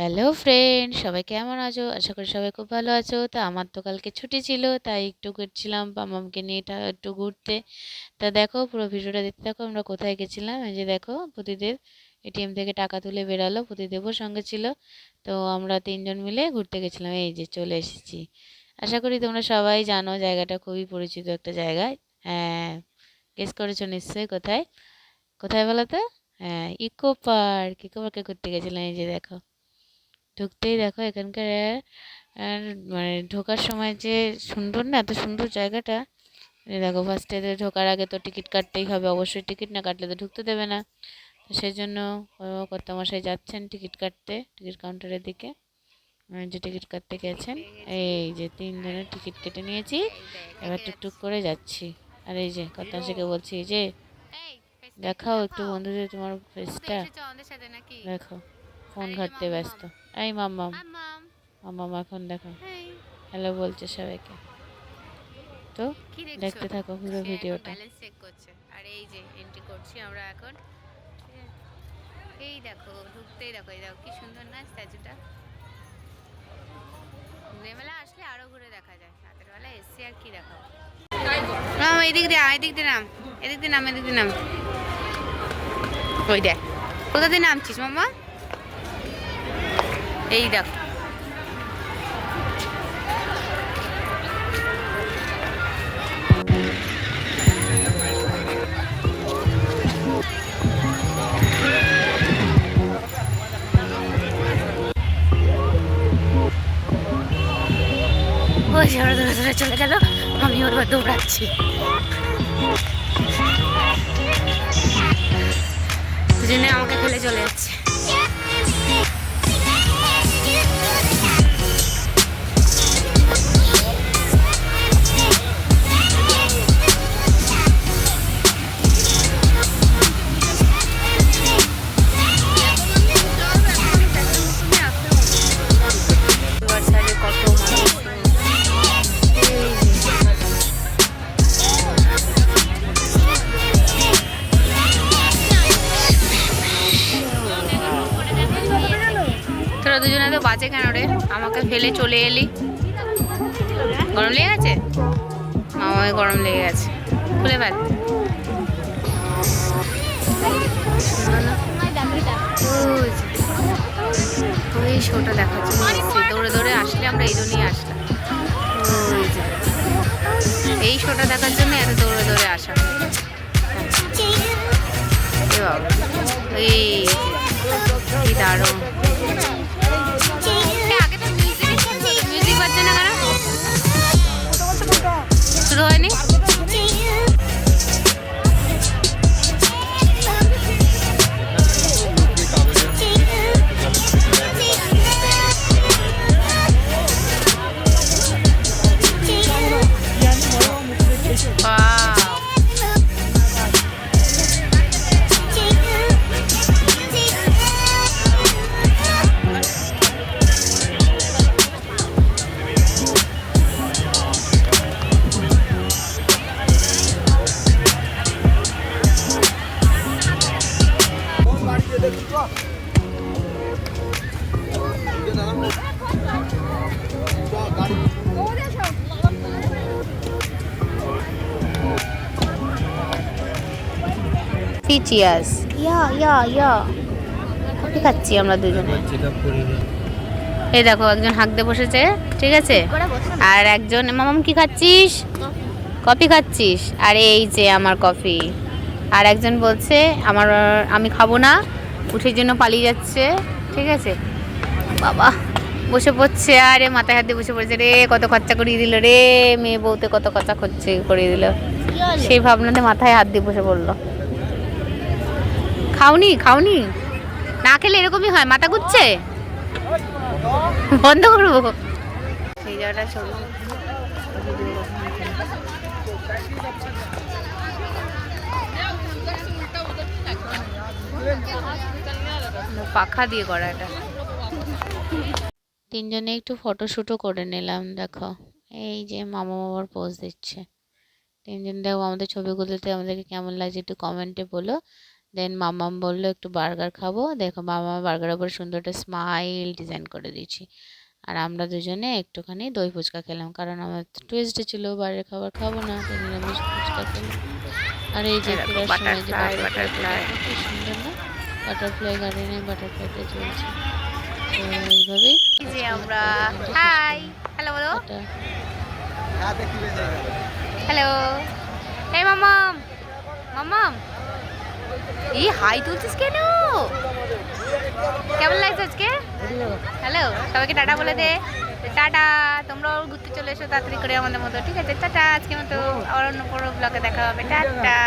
Hello friend, সবাই কেমন আছো? আশা করি সবাই খুব ভালো আছো। তা আমার তো কালকে ছুটি ছিল, তাই একটু গেছিলাম মামামকে নিয়ে একটু ঘুরতে। তা দেখো, পুরো ভিডিওটা দেখতে থাকো আমরা কোথায় গেছিলাম। এই যে দেখো, প্রতিদেব এটিএম থেকে টাকা তুলে বেরালো, প্রতিদেবও সঙ্গে ছিল। তো আমরা তিনজন মিলে ঘুরতে গেছিলাম। এই যে চলে এসেছি। আশা করি তোমরা সবাই জানো, জায়গাটা খুবই পরিচিত একটা জায়গায়। হ্যাঁ, গেস করেছো নিশ্চয়ই। কোথায় কোথায় বলো তো? হ্যাঁ, ইকো পার্ক। ইকো পার্কে ঘুরতে গেছিলাম। এই যে দেখো, ঢুকতেই দেখো এখানকার আর মানে ঢোকার সময় যে সুন্দর, না এত সুন্দর জায়গাটা। এই দেখো, ফার্স্টে ঢোকার আগে তো টিকিট কাটতেই হবে, অবশ্যই টিকিট না কাটলে তো ঢুকতে দেবে না। তো সেই জন্য কর্তামশাই যাচ্ছেন টিকিট কাটতে, টিকিট কাউন্টারের দিকে। যে টিকিট কাটতে গেছেন। এই যে তিনজনের টিকিট কেটে নিয়েছি, এবার টুকটুক করে যাচ্ছি। আর এই যে কর্তামশাইকে বলছি, এই যে দেখাও একটু বন্ধুদের তোমার ফেসটা দেখো। ফোন ঘাঁটতে ব্যস্ত। এই মাম্মাম, মাম্মাম এখন দেখো হ্যালো বলছে সবাইকে। তো দেখতে থাকো পুরো ভিডিওটা। ব্যালেন্স চেক করছে আর এই যে এন্ট্রি করছি আমরা এখন। এই দেখো, ঢুকতেই দেখো, এই দেখো কি সুন্দর না স্ট্যাচুটা। দিনের বেলা আসলে আরো ঘুরে দেখা যায়, রাতের বেলা এসছি আর কি দেখাবো। এদিক দিয়ে এদিক দিয়ে নাম, এদিক দিয়ে নাম, এদিক দিয়ে নাম। ওই দেখ, কোথা দিয়ে নামছিস মামা? এই দেখো, ওই ওরা দৌড়ে দৌড়ে চলে গেল, আমি ওর দৌড়াচ্ছি। দুজনে আমাকে ফেলে চলে যাচ্ছে। তোরা দুজনে তো বাজে কেন রে, আমাকে ফেলে চলে এলি? গরম লেগে গেছে? মামায় গরম লেগে গেছে, খুলে ফেল। ওই শোটা দেখার জন্য এসছি, দৌড়ে দৌড়ে আসলে আমরা এই জন্যই আসলাম। ওই যে এই শোটা দেখার জন্য এত দৌড়ে দৌড়ে আসা। এ বাবা, এই কি দারুণ। আগে তো মিউজিক বাজছে না কেন? শুরু হয়নি? চিয়ার্স। কফি খাচ্ছি আমরা দুজনে। এই দেখো, একজন হাঁক দিয়ে বসেছে, ঠিক আছে, আর একজন মামাম কি খাচ্ছিস? কফি খাচ্ছিস? আর এই যে আমার কফি। আর একজন বলছে আমি খাবো না, উঠের জন্য পালিয়ে যাচ্ছে, ঠিক আছে। বাবা বসে পড়ছে, আরে মাথায় হাত দিয়ে বসে পড়ছে রে, কত খরচা করিয়ে দিল রে, মেয়ে বউতে কত খরচা করিয়ে দিল, সেই ভাবনাতে মাথায় হাত দিয়ে বসে পড়লো। খাওনি না খেলে এরকমই হয়, মাথা ঘুরছে। বন্ধ করবো এই জায়গাটা। ছবি পাখা দিয়ে করা এটা। তিনজনে একটু ফটোশ্যুটও করে নিলাম। দেখো, এই যে মামা বাবার পোজ দিচ্ছে তিনজন। দেখো আমাদের ছবিগুলোতে আমাদেরকে কেমন লাগছে একটু কমেন্টে বলো। দেন মামাম বললো একটু বার্গার খাবো, দেখো মামা বার্গারের উপর সুন্দর একটা স্মাইল ডিজাইন করে দিয়েছি। আর আমরা দুজনে একটুখানি দই ফুচকা খেলাম, কারণ আমার টুয়েসডে ছিল, বাইরের খাবার খাবো না, তাই নিরামিষ ফুচকা খেলাম। আর এই যে ফেরার সময় যে বাটারফ্লাইটা দেখো কি সুন্দর না, বাটারফ্লাই গার্ডেনে বাটারফ্লাইটা চলছে। তো এইভাবেই এই যে আজকে আমরা ব্লগিংটা শেষ হাই করলাম। হ্যালো বলো, টাটা। হ্যালো। এই মামাম, মামাম, এই হাই তুলছিস কেন? কেমন লাগছে আজকে? হ্যালো, সবাইকে টাটা বলে দে। টাটা, তোমরাও ঘুরতে চলে এসো তাড়াতাড়ি করে আমাদের মতো, ঠিক আছে? টাটা, আজকে মতো আবার অন্য কোনো ব্লগে দেখা হবে, টাটা।